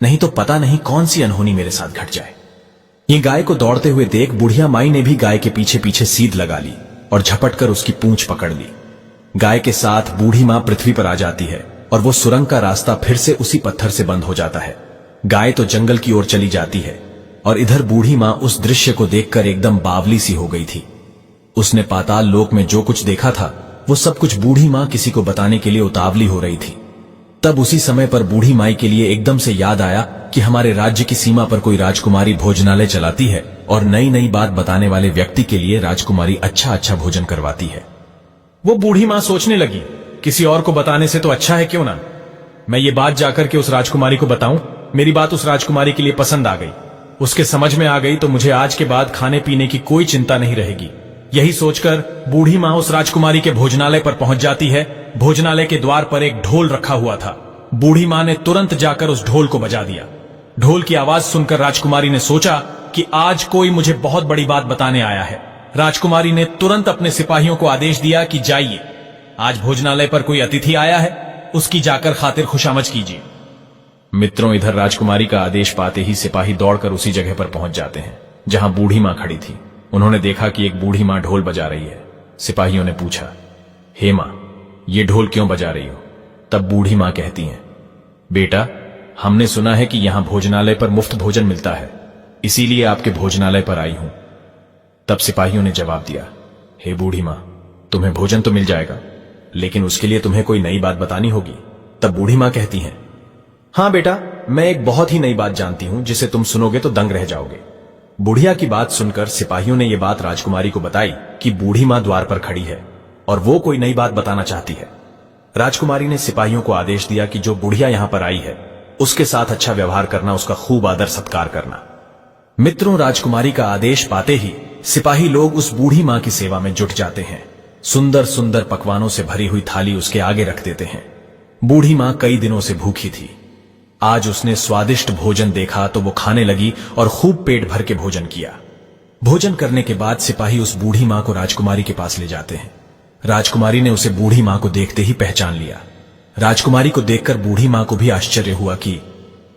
नहीं तो पता नहीं कौन सी अनहोनी मेरे साथ घट जाए। ये गाय को दौड़ते हुए देख बुढ़िया माई ने भी गाय के पीछे पीछे सीध लगा ली और झपटकर उसकी पूंछ पकड़ ली। गाय के साथ बूढ़ी मां पृथ्वी पर आ जाती है और वो सुरंग का रास्ता फिर से उसी पत्थर से बंद हो जाता है। गाय तो जंगल की ओर चली जाती है और इधर बूढ़ी मां उस दृश्य को देखकर एकदम बावली सी हो गई थी। उसने पाताल लोक में जो कुछ देखा था वो सब कुछ बूढ़ी मां किसी को बताने के लिए उतावली हो रही थी। तब उसी समय पर बूढ़ी माई के लिए एकदम से याद आया कि हमारे राज्य की सीमा पर कोई राजकुमारी भोजनालय चलाती है और नई नई बात बताने वाले व्यक्ति के लिए राजकुमारी अच्छा अच्छा भोजन करवाती है। वो बूढ़ी मां सोचने लगी, किसी और को बताने से तो अच्छा है क्यों ना मैं ये बात जाकर के उस राजकुमारी को बताऊं। मेरी बात उस राजकुमारी के लिए पसंद आ गई, उसके समझ में आ गई तो मुझे आज के बाद खाने पीने की कोई चिंता नहीं रहेगी। यही सोचकर बूढ़ी मां उस राजकुमारी के भोजनालय पर पहुंच जाती है। भोजनालय के द्वार पर एक ढोल रखा हुआ था। बूढ़ी मां ने तुरंत जाकर उस ढोल को बजा दिया। ढोल की आवाज सुनकर राजकुमारी ने सोचा कि आज कोई मुझे बहुत बड़ी बात बताने आया है। राजकुमारी ने तुरंत अपने सिपाहियों को आदेश दिया कि जाइए, आज भोजनालय पर कोई अतिथि आया है, उसकी जाकर खातिर खुशामद कीजिए। मित्रों, इधर राजकुमारी का आदेश पाते ही सिपाही दौड़कर उसी जगह पर पहुंच जाते हैं जहां बूढ़ी मां खड़ी थी। उन्होंने देखा कि एक बूढ़ी मां ढोल बजा रही है। सिपाहियों ने पूछा, हे मां, ये ढोल क्यों बजा रही हो। तब बूढ़ी मां कहती हैं, बेटा, हमने सुना है कि यहां भोजनालय पर मुफ्त भोजन मिलता है, इसीलिए आपके भोजनालय पर आई हूं। तब सिपाहियों ने जवाब दिया, हे बूढ़ी मां, तुम्हें भोजन तो मिल जाएगा, लेकिन उसके लिए तुम्हें कोई नई बात बतानी होगी। तब बूढ़ी मां कहती हैं, हां बेटा, मैं एक बहुत ही नई बात जानती हूं जिसे तुम सुनोगे तो दंग रह जाओगे। बुढ़िया की बात सुनकर सिपाहियों ने यह बात राजकुमारी को बताई कि बूढ़ी मां द्वार पर खड़ी है और वो कोई नई बात बताना चाहती है। राजकुमारी ने सिपाहियों को आदेश दिया कि जो बुढ़िया यहां पर आई है उसके साथ अच्छा व्यवहार करना, उसका खूब आदर सत्कार करना। मित्रों, राजकुमारी का आदेश पाते ही सिपाही लोग उस बूढ़ी मां की सेवा में जुट जाते हैं। सुंदर सुंदर पकवानों से भरी हुई थाली उसके आगे रख देते हैं। बूढ़ी मां कई दिनों से भूखी थी। आज उसने स्वादिष्ट भोजन देखा तो वो खाने लगी और खूब पेट भर के भोजन किया। भोजन करने के बाद सिपाही उस बूढ़ी मां को राजकुमारी के पास ले जाते हैं। राजकुमारी ने उसे बूढ़ी मां को देखते ही पहचान लिया। राजकुमारी को देखकर बूढ़ी मां को भी आश्चर्य हुआ कि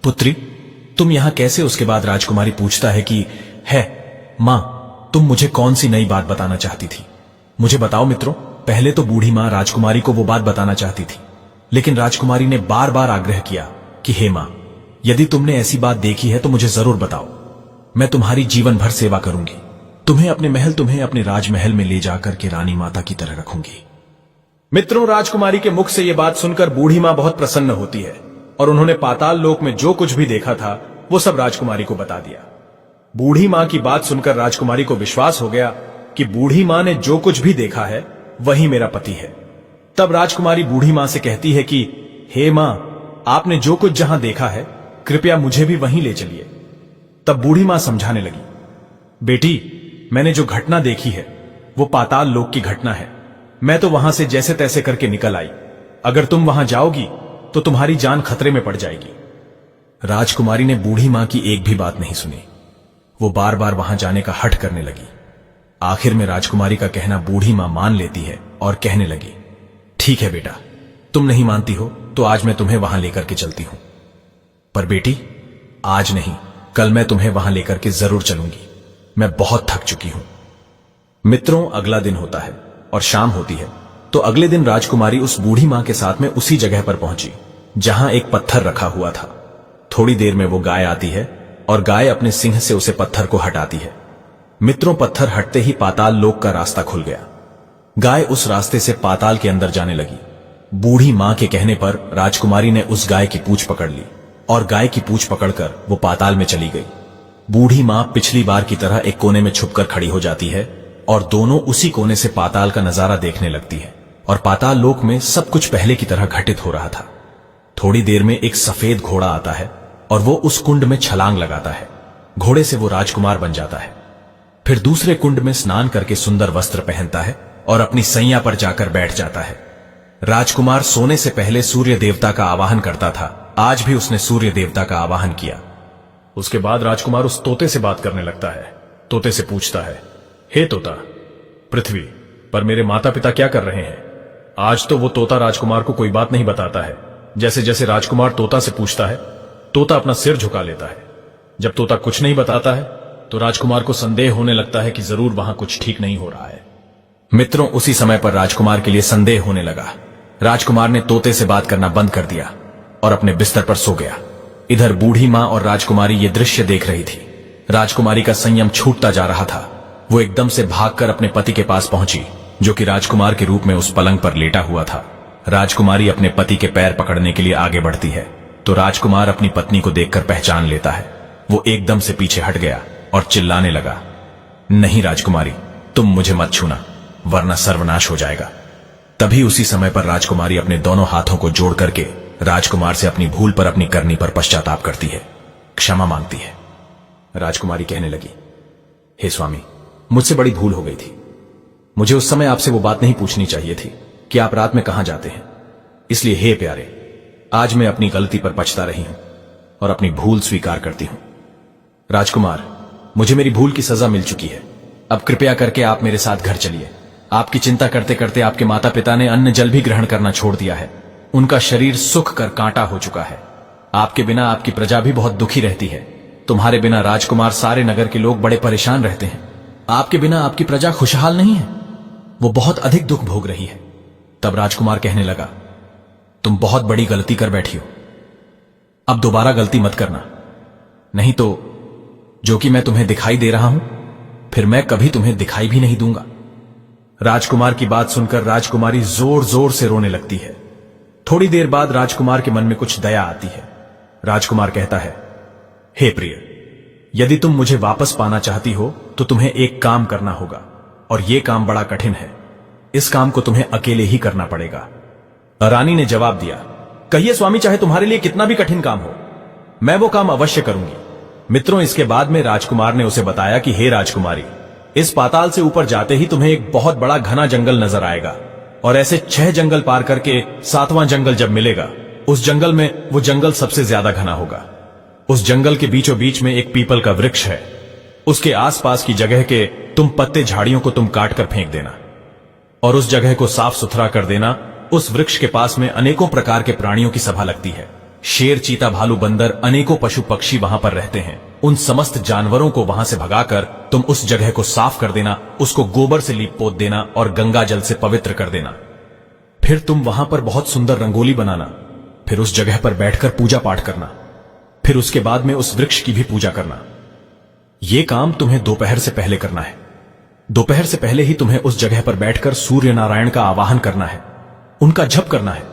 पुत्री, तुम यहां कैसे। उसके बाद राजकुमारी पूछता है कि है मां, तुम मुझे कौन सी नई बात बताना चाहती थी, मुझे बताओ। मित्रों, पहले तो बूढ़ी मां राजकुमारी को वो बात बताना चाहती थी, लेकिन राजकुमारी ने बार बार आग्रह किया कि हे मां, यदि तुमने ऐसी बात देखी है तो मुझे जरूर बताओ, मैं तुम्हारी जीवन भर सेवा करूंगी। तुम्हें अपने महल, तुम्हें अपने राजमहल में ले जाकर के रानी माता की तरह रखूंगी। मित्रों, राजकुमारी के मुख से यह बात सुनकर बूढ़ी मां बहुत प्रसन्न होती है और उन्होंने पाताल लोक में जो कुछ भी देखा था वो सब राजकुमारी को बता दिया। बूढ़ी मां की बात सुनकर राजकुमारी को विश्वास हो गया कि बूढ़ी मां ने जो कुछ भी देखा है वही मेरा पति है। तब राजकुमारी बूढ़ी मां से कहती है कि हे मां, आपने जो कुछ जहां देखा है कृपया मुझे भी वहीं ले चलिए। तब बूढ़ी मां समझाने लगी, बेटी, मैंने जो घटना देखी है वो पाताल लोक की घटना है। मैं तो वहां से जैसे तैसे करके निकल आई। अगर तुम वहां जाओगी तो तुम्हारी जान खतरे में पड़ जाएगी। राजकुमारी ने बूढ़ी मां की एक भी बात नहीं सुनी। वो बार बार वहां जाने का हठ करने लगी। आखिर में राजकुमारी का कहना बूढ़ी मां मान लेती है और कहने लगी, ठीक है बेटा, तुम नहीं मानती हो तो आज मैं तुम्हें वहां लेकर के चलती हूं। पर बेटी, आज नहीं, कल मैं तुम्हें वहां लेकर के जरूर चलूंगी। मैं बहुत थक चुकी हूं। मित्रों, अगला दिन होता है और शाम होती है। तो अगले दिन राजकुमारी उस बूढ़ी मां के साथ में उसी जगह पर पहुंची जहां एक पत्थर रखा हुआ था। थोड़ी देर में वो गाय आती है और गाय अपने सिंह से उसे पत्थर को हटाती है। मित्रों, पत्थर हटते ही पाताल लोक का रास्ता खुल गया। गाय उस रास्ते से पाताल के अंदर जाने लगी। बूढ़ी मां के कहने पर राजकुमारी ने उस गाय की पूंछ पकड़ ली और गाय की पूंछ पकड़कर वो पाताल में चली गई। बूढ़ी मां पिछली बार की तरह एक कोने में छुपकर खड़ी हो जाती है और दोनों उसी कोने से पाताल का नजारा देखने लगती है। और पाताल लोक में सब कुछ पहले की तरह घटित हो रहा था। थोड़ी देर में एक सफेद घोड़ा आता है और वो उस कुंड में छलांग लगाता है। घोड़े से वो राजकुमार बन जाता है। फिर दूसरे कुंड में स्नान करके सुंदर वस्त्र पहनता है और अपनी सैया पर जाकर बैठ जाता है। राजकुमार सोने से पहले सूर्य देवता का आवाहन करता था। आज भी उसने सूर्य देवता का आवाहन किया। उसके बाद राजकुमार उस तोते से बात करने लगता है। तोते से पूछता है, हे तोता, पृथ्वी पर मेरे माता पिता क्या कर रहे हैं? आज तो वो तोता राजकुमार को कोई बात नहीं बताता है। जैसे जैसे राजकुमार तोता से पूछता है, तोता अपना सिर झुका लेता है। जब तोता कुछ नहीं बताता है तो राजकुमार को संदेह होने लगता है कि जरूर वहां कुछ ठीक नहीं हो रहा है। मित्रों, उसी समय पर राजकुमार के लिए संदेह होने लगा। राजकुमार ने तोते से बात करना बंद कर दिया और अपने बिस्तर पर सो गया। इधर बूढ़ी मां और राजकुमारी ये दृश्य देख रही थी। राजकुमारी का संयम छूटता जा रहा था। वो एकदम से भागकर अपने पति के पास पहुंची, जो कि राजकुमार के रूप में उस पलंग पर लेटा हुआ था। राजकुमारी अपने पति के पैर पकड़ने के लिए आगे बढ़ती है तो राजकुमार अपनी पत्नी को देखकर पहचान लेता है। वो एकदम से पीछे हट गया और चिल्लाने लगा, नहीं राजकुमारी, तुम मुझे मत छूना वरना सर्वनाश हो जाएगा। तभी उसी समय पर राजकुमारी अपने दोनों हाथों को जोड़ करके राजकुमार से अपनी भूल पर, अपनी करनी पर पश्चाताप करती है, क्षमा मांगती है। राजकुमारी कहने लगी, हे स्वामी, मुझसे बड़ी भूल हो गई थी। मुझे उस समय आपसे वो बात नहीं पूछनी चाहिए थी कि आप रात में कहां जाते हैं। इसलिए हे प्यारे, आज मैं अपनी गलती पर पछता रही हूं और अपनी भूल स्वीकार करती हूं। राजकुमार, मुझे मेरी भूल की सजा मिल चुकी है। अब कृपया करके आप मेरे साथ घर चलिए। आपकी चिंता करते करते आपके माता पिता ने अन्न जल भी ग्रहण करना छोड़ दिया है। उनका शरीर सूख कर कांटा हो चुका है। आपके बिना आपकी प्रजा भी बहुत दुखी रहती है। तुम्हारे बिना राजकुमार, सारे नगर के लोग बड़े परेशान रहते हैं। आपके बिना आपकी प्रजा खुशहाल नहीं है, वो बहुत अधिक दुख भोग रही है। तब राजकुमार कहने लगा, तुम बहुत बड़ी गलती कर बैठी हो। अब दोबारा गलती मत करना, नहीं तो जो कि मैं तुम्हें दिखाई दे रहा हूं, फिर मैं कभी तुम्हें दिखाई भी नहीं दूंगा। राजकुमार की बात सुनकर राजकुमारी जोर जोर से रोने लगती है। थोड़ी देर बाद राजकुमार के मन में कुछ दया आती है। राजकुमार कहता है, हे प्रिय, यदि तुम मुझे वापस पाना चाहती हो तो तुम्हें एक काम करना होगा और यह काम बड़ा कठिन है। इस काम को तुम्हें अकेले ही करना पड़ेगा। रानी ने जवाब दिया, कहिए स्वामी, चाहे तुम्हारे लिए कितना भी कठिन काम हो, मैं वो काम अवश्य करूंगी। मित्रों, इसके बाद में राजकुमार ने उसे बताया कि हे राजकुमारी, इस पाताल से ऊपर जाते ही तुम्हें एक बहुत बड़ा घना जंगल नजर आएगा और ऐसे 6 जंगल पार करके 7वां जंगल जब मिलेगा, उस जंगल में वो जंगल सबसे ज्यादा घना होगा। उस जंगल के बीचों बीच में एक पीपल का वृक्ष है। उसके आसपास की जगह के तुम पत्ते झाड़ियों को तुम काट कर फेंक देना और उस जगह को साफ सुथरा कर देना। उस वृक्ष के पास में अनेकों प्रकार के प्राणियों की सभा लगती है। शेर, चीता, भालू, बंदर, अनेकों पशु पक्षी वहां पर रहते हैं। उन समस्त जानवरों को वहां से भगाकर तुम उस जगह को साफ कर देना, उसको गोबर से लीप पोत देना और गंगा जल से पवित्र कर देना। फिर तुम वहां पर बहुत सुंदर रंगोली बनाना, फिर उस जगह पर बैठकर पूजा पाठ करना, फिर उसके बाद में उस वृक्ष की भी पूजा करना। यह काम तुम्हें दोपहर से पहले करना है। दोपहर से पहले ही तुम्हें उस जगह पर बैठकर सूर्य नारायण का आवाहन करना है, उनका जप करना है।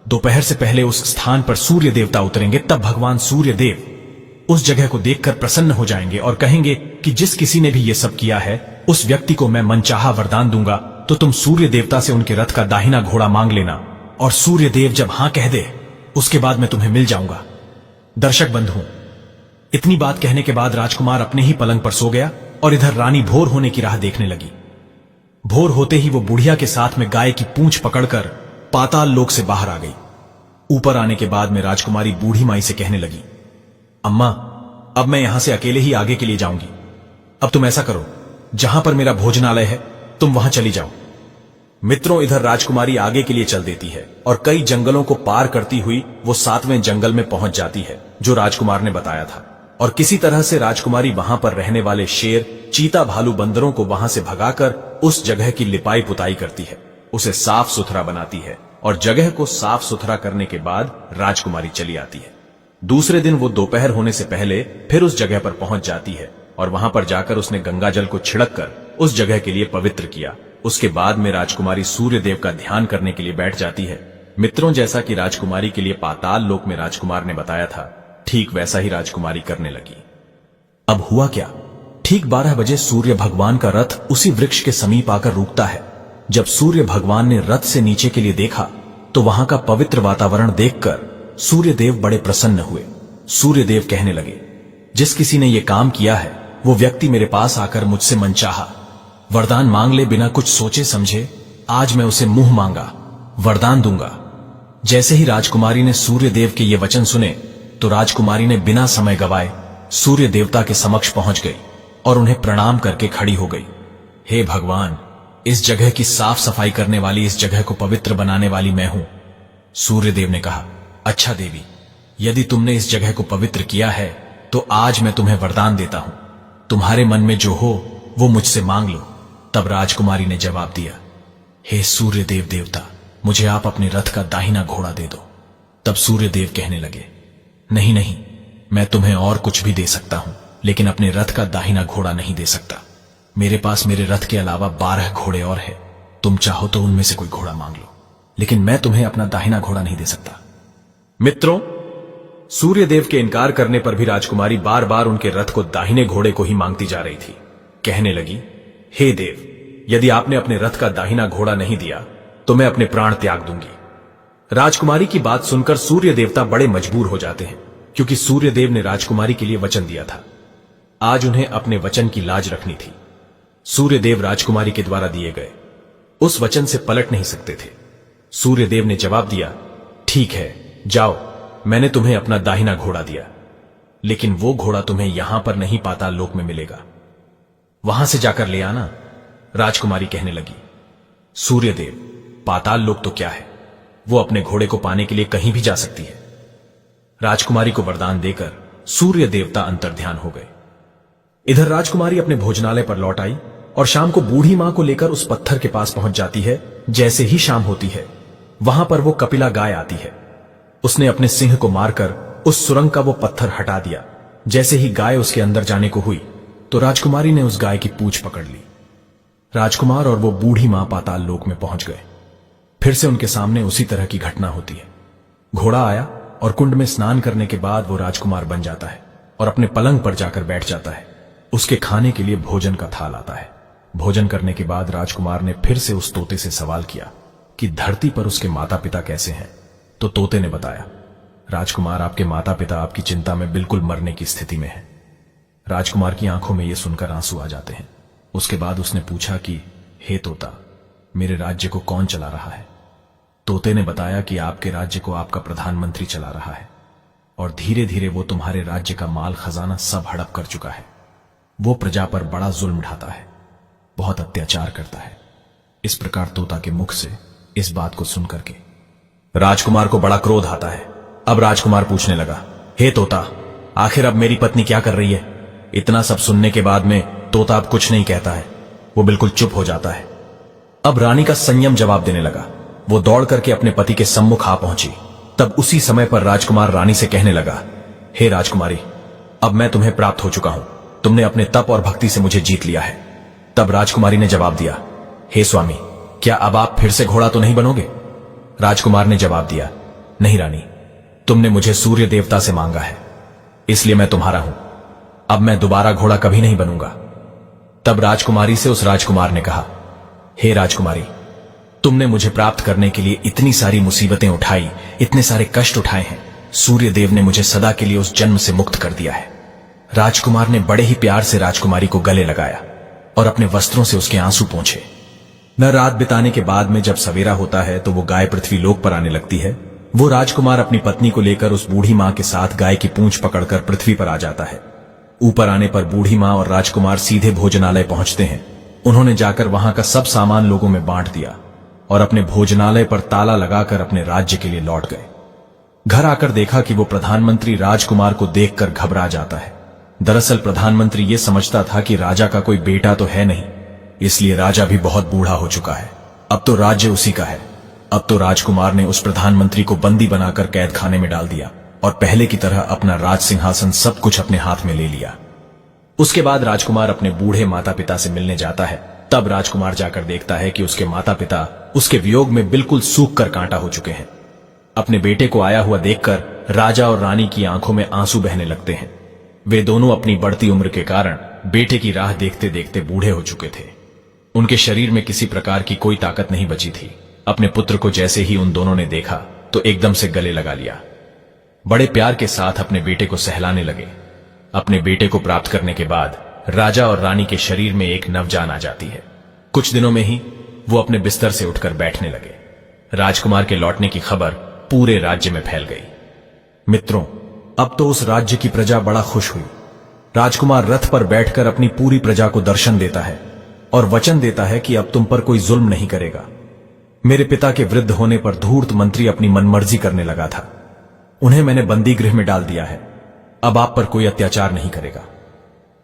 दोपहर से पहले उस स्थान पर सूर्य देवता उतरेंगे, तब भगवान सूर्य देव उस जगह को देखकर प्रसन्न हो जाएंगे और कहेंगे कि जिस किसी ने भी ये सब किया है, उस व्यक्ति को मैं मनचाहा वरदान दूंगा। तो तुम सूर्य देवता से उनके रथ का दाहिना घोड़ा मांग लेना, और सूर्य देव जब हां कह दे, उसके बाद मैं तुम्हें मिल जाऊंगा। दर्शक बंधुओं, इतनी बात कहने के बाद राजकुमार अपने ही पलंग पर सो गया और इधर रानी भोर होने की राह देखने लगी। भोर होते ही वो बुढ़िया के साथ में गाय की पूंछ पकड़कर पाताल लोक से बाहर आ गई। ऊपर आने के बाद में राजकुमारी बूढ़ी माई से कहने लगी, अम्मा, अब मैं यहां से अकेले ही आगे के लिए जाऊंगी। अब तुम ऐसा करो, जहां पर मेरा भोजनालय है तुम वहां चली जाओ। मित्रों, इधर राजकुमारी आगे के लिए चल देती है और कई जंगलों को पार करती हुई वो 7वें जंगल में पहुंच जाती है जो राजकुमार ने बताया था। और किसी तरह से राजकुमारी वहां पर रहने वाले शेर, चीता, भालू, बंदरों को वहां से भगाकर उस जगह की लिपाई पुताई करती है, उसे साफ सुथरा बनाती है और जगह को साफ सुथरा करने के बाद राजकुमारी चली आती है। दूसरे दिन वो दोपहर होने से पहले फिर उस जगह पर पहुंच जाती है और वहां पर जाकर उसने गंगा जल को छिड़क कर उस जगह के लिए पवित्र किया। उसके बाद में राजकुमारी सूर्य देव का ध्यान करने के लिए बैठ जाती है। मित्रों, जैसा कि राजकुमारी के लिए पाताल लोक में राजकुमार ने बताया था, ठीक वैसा ही राजकुमारी करने लगी। अब हुआ क्या, ठीक 12 बजे सूर्य भगवान का रथ उसी वृक्ष के समीप आकर रुकता है। जब सूर्य भगवान ने रथ से नीचे के लिए देखा तो वहां का पवित्र वातावरण देखकर सूर्य देव बड़े प्रसन्न हुए। सूर्य देव कहने लगे, जिस किसी ने यह काम किया है वो व्यक्ति मेरे पास आकर मुझसे मनचाहा वरदान मांग ले, बिना कुछ सोचे समझे आज मैं उसे मुंह मांगा वरदान दूंगा। जैसे ही राजकुमारी ने सूर्य देव के ये वचन सुने तो राजकुमारी ने बिना समय गवाए सूर्य देवता के समक्ष पहुंच गई और उन्हें प्रणाम करके खड़ी हो गई। हे भगवान, इस जगह की साफ सफाई करने वाली, इस जगह को पवित्र बनाने वाली मैं हूं। सूर्य देव ने कहा, अच्छा देवी, यदि तुमने इस जगह को पवित्र किया है तो आज मैं तुम्हें वरदान देता हूं, तुम्हारे मन में जो हो वो मुझसे मांग लो। तब राजकुमारी ने जवाब दिया, हे सूर्य देव देवता, मुझे आप अपने रथ का दाहिना घोड़ा दे दो। तब सूर्य देव कहने लगे, नहीं नहीं, मैं तुम्हें और कुछ भी दे सकता हूं, लेकिन अपने रथ का दाहिना घोड़ा नहीं दे सकता। मेरे पास मेरे रथ के अलावा 12 घोड़े और हैं, तुम चाहो तो उनमें से कोई घोड़ा मांग लो, लेकिन मैं तुम्हें अपना दाहिना घोड़ा नहीं दे सकता। मित्रों, सूर्यदेव के इनकार करने पर भी राजकुमारी बार बार उनके रथ को दाहिने घोड़े को ही मांगती जा रही थी। कहने लगी, हे देव, यदि आपने अपने रथ का दाहिना घोड़ा नहीं दिया तो मैं अपने प्राण त्याग दूंगी। राजकुमारी की बात सुनकर सूर्य देवता बड़े मजबूर हो जाते हैं, क्योंकि सूर्यदेव ने राजकुमारी के लिए वचन दिया था। आज उन्हें अपने वचन की लाज रखनी थी। सूर्यदेव राजकुमारी के द्वारा दिए गए उस वचन से पलट नहीं सकते थे। सूर्यदेव ने जवाब दिया, ठीक है, जाओ, मैंने तुम्हें अपना दाहिना घोड़ा दिया, लेकिन वो घोड़ा तुम्हें यहां पर नहीं, पाताल लोक में मिलेगा, वहां से जाकर ले आना। राजकुमारी कहने लगी, सूर्यदेव, पाताल लोक तो क्या है, वो अपने घोड़े को पाने के लिए कहीं भी जा सकती है। राजकुमारी को वरदान देकर सूर्य देवता अंतर्ध्यान हो गए। इधर राजकुमारी अपने भोजनालय पर लौट आई और शाम को बूढ़ी मां को लेकर उस पत्थर के पास पहुंच जाती है। जैसे ही शाम होती है, वहां पर वो कपिला गाय आती है। उसने अपने सिंह को मारकर उस सुरंग का वो पत्थर हटा दिया। जैसे ही गाय उसके अंदर जाने को हुई तो राजकुमारी ने उस गाय की पूंछ पकड़ ली। राजकुमार और वो बूढ़ी मां पाताल लोक में पहुंच गए। फिर से उनके सामने उसी तरह की घटना होती है। घोड़ा आया और कुंड में स्नान करने के बाद वो राजकुमार बन जाता है और अपने पलंग पर जाकर बैठ जाता है। उसके खाने के लिए भोजन का थाल आता है। भोजन करने के बाद राजकुमार ने फिर से उस तोते से सवाल किया कि धरती पर उसके माता पिता कैसे हैं। तो तोते ने बताया, राजकुमार, आपके माता पिता आपकी चिंता में बिल्कुल मरने की स्थिति में हैं। राजकुमार की आंखों में यह सुनकर आंसू आ जाते हैं। उसके बाद उसने पूछा कि हे तोता, मेरे राज्य को कौन चला रहा है। तोते ने बताया कि आपके राज्य को आपका प्रधानमंत्री चला रहा है और धीरे धीरे वो तुम्हारे राज्य का माल खजाना सब हड़प कर चुका है। वो प्रजा पर बड़ा जुल्म ढाता है, बहुत अत्याचार करता है। इस प्रकार तोता के मुख से इस बात को सुनकर के राजकुमार को बड़ा क्रोध आता है। अब राजकुमार पूछने लगा, हे तोता, आखिर अब मेरी पत्नी क्या कर रही है। इतना सब सुनने के बाद में तोता अब कुछ नहीं कहता है, वो बिल्कुल चुप हो जाता है। अब रानी का संयम जवाब देने लगा। वो दौड़ करके अपने पति के सम्मुख आ पहुंची। तब उसी समय पर राजकुमार रानी से कहने लगा, हे राजकुमारी, अब मैं तुम्हें प्राप्त हो चुका हूं। तुमने अपने तप और भक्ति से मुझे जीत लिया है। तब राजकुमारी ने जवाब दिया, हे स्वामी, क्या अब आप फिर से घोड़ा तो नहीं बनोगे? राजकुमार ने जवाब दिया, नहीं रानी, तुमने मुझे सूर्य देवता से मांगा है, इसलिए मैं तुम्हारा हूं। अब मैं दोबारा घोड़ा कभी नहीं बनूंगा। तब राजकुमारी से उस राजकुमार ने कहा, हे राजकुमारी, तुमने मुझे प्राप्त करने के लिए इतनी सारी मुसीबतें उठाई, इतने सारे कष्ट उठाए हैं। सूर्य देव ने मुझे सदा के लिए उस जन्म से मुक्त कर दिया है। राजकुमार ने बड़े ही प्यार से राजकुमारी को गले लगाया और अपने वस्त्रों से उसके आंसू पोंछे। न रात बिताने के बाद में जब सवेरा होता है तो वो गाय पृथ्वी लोक पर आने लगती है। वो राजकुमार अपनी पत्नी को लेकर उस बूढ़ी मां के साथ गाय की पूंछ पकड़कर पृथ्वी पर आ जाता है। ऊपर आने पर बूढ़ी मां और राजकुमार सीधे भोजनालय पहुंचते हैं। उन्होंने जाकर वहां का सब सामान लोगों में बांट दिया और अपने भोजनालय पर ताला लगाकर अपने राज्य के लिए लौट गए। घर आकर देखा कि वो प्रधानमंत्री राजकुमार को देखकर घबरा जाता है। दरअसल प्रधानमंत्री ये समझता था कि राजा का कोई बेटा तो है नहीं, इसलिए राजा भी बहुत बूढ़ा हो चुका है। अब तो राज्य उसी का है। अब तो राजकुमार ने उस प्रधानमंत्री को बंदी बनाकर कैद खाने में डाल दिया और पहले की तरह अपना राज सिंहासन सब कुछ अपने हाथ में ले लिया। उसके बाद राजकुमार अपने बूढ़े माता पिता से मिलने जाता है। तब राजकुमार जाकर देखता है कि उसके माता पिता उसके वियोग में बिल्कुल सूख कर कांटा हो चुके हैं। अपने बेटे को आया हुआ देखकर राजा और रानी की आंखों में आंसू बहने लगते हैं। वे दोनों अपनी बढ़ती उम्र के कारण बेटे की राह देखते देखते बूढ़े हो चुके थे। उनके शरीर में किसी प्रकार की कोई ताकत नहीं बची थी। अपने पुत्र को जैसे ही उन दोनों ने देखा तो एकदम से गले लगा लिया। बड़े प्यार के साथ अपने बेटे को सहलाने लगे। अपने बेटे को प्राप्त करने के बाद राजा और रानी के शरीर में एक नवजान आ जाती है। कुछ दिनों में ही वो अपने बिस्तर से उठकर बैठने लगे। राजकुमार के लौटने की खबर पूरे राज्य में फैल गई। मित्रों, अब तो उस राज्य की प्रजा बड़ा खुश हुई। राजकुमार रथ पर बैठकर अपनी पूरी प्रजा को दर्शन देता है और वचन देता है कि अब तुम पर कोई जुल्म नहीं करेगा। मेरे पिता के वृद्ध होने पर धूर्त मंत्री अपनी मनमर्जी करने लगा था। उन्हें मैंने बंदी गृह में डाल दिया है। अब आप पर कोई अत्याचार नहीं करेगा।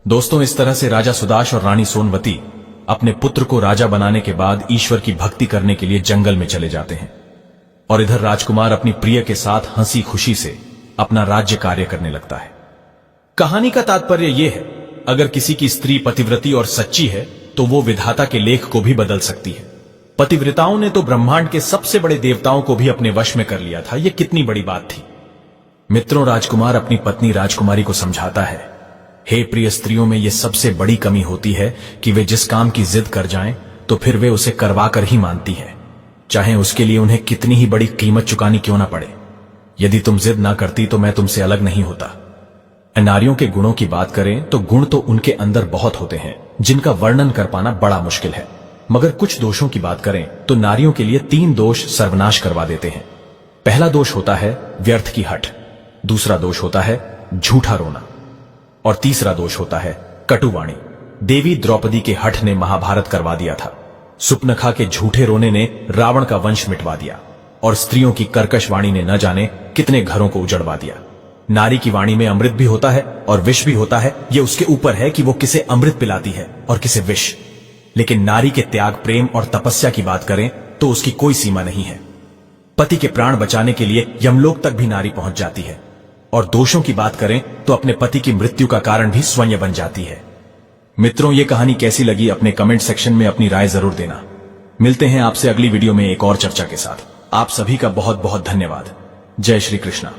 दोस्तों, इस तरह से राजा सुदाश और रानी सोनवती अपने पुत्र को राजा बनाने के बाद ईश्वर की भक्ति करने के लिए जंगल में चले जाते हैं और इधर राजकुमार अपनी प्रिय के साथ हंसी खुशी से अपना राज्य कार्य करने लगता है। कहानी का तात्पर्य यह है, अगर किसी की स्त्री पतिव्रती और सच्ची है तो वो विधाता के लेख को भी बदल सकती है। पतिव्रताओं ने तो ब्रह्मांड के सबसे बड़े देवताओं को भी अपने वश में कर लिया था। यह कितनी बड़ी बात थी। मित्रों, राजकुमार अपनी पत्नी राजकुमारी को समझाता है, हे प्रिय स्त्रियों में यह सबसे बड़ी कमी होती है कि वे जिस काम की जिद कर जाएं तो फिर वे उसे करवा कर ही मानती है, चाहे उसके लिए उन्हें कितनी ही बड़ी कीमत चुकानी क्यों ना पड़े। यदि तुम जिद ना करती तो मैं तुमसे अलग नहीं होता। नारियों के गुणों की बात करें तो गुण तो उनके अंदर बहुत होते हैं जिनका वर्णन कर पाना बड़ा मुश्किल है, मगर कुछ दोषों की बात करें तो नारियों के लिए 3 दोष सर्वनाश करवा देते हैं। पहला दोष होता है व्यर्थ की हठ, दूसरा दोष होता है झूठा रोना और तीसरा दोष होता है कटुवाणी। देवी द्रौपदी के हठ ने महाभारत करवा दिया था। सुपनखा के झूठे रोने ने रावण का वंश मिटवा दिया और स्त्रियों की कर्कश वाणी ने न जाने कितने घरों को उजड़वा दिया। नारी की वाणी में अमृत भी होता है और विष भी होता है। यह उसके ऊपर है कि वो किसे अमृत पिलाती है और किसे विष। लेकिन नारी के त्याग, प्रेम और तपस्या की बात करें तो उसकी कोई सीमा नहीं है। पति के प्राण बचाने के लिए यमलोक तक भी नारी पहुंच जाती है और दोषों की बात करें तो अपने पति की मृत्यु का कारण भी स्वयं बन जाती है। मित्रों, ये कहानी कैसी लगी अपने कमेंट सेक्शन में अपनी राय जरूर देना। मिलते हैं आपसे अगली वीडियो में एक और चर्चा के साथ। आप सभी का बहुत बहुत धन्यवाद। जय श्री कृष्णा।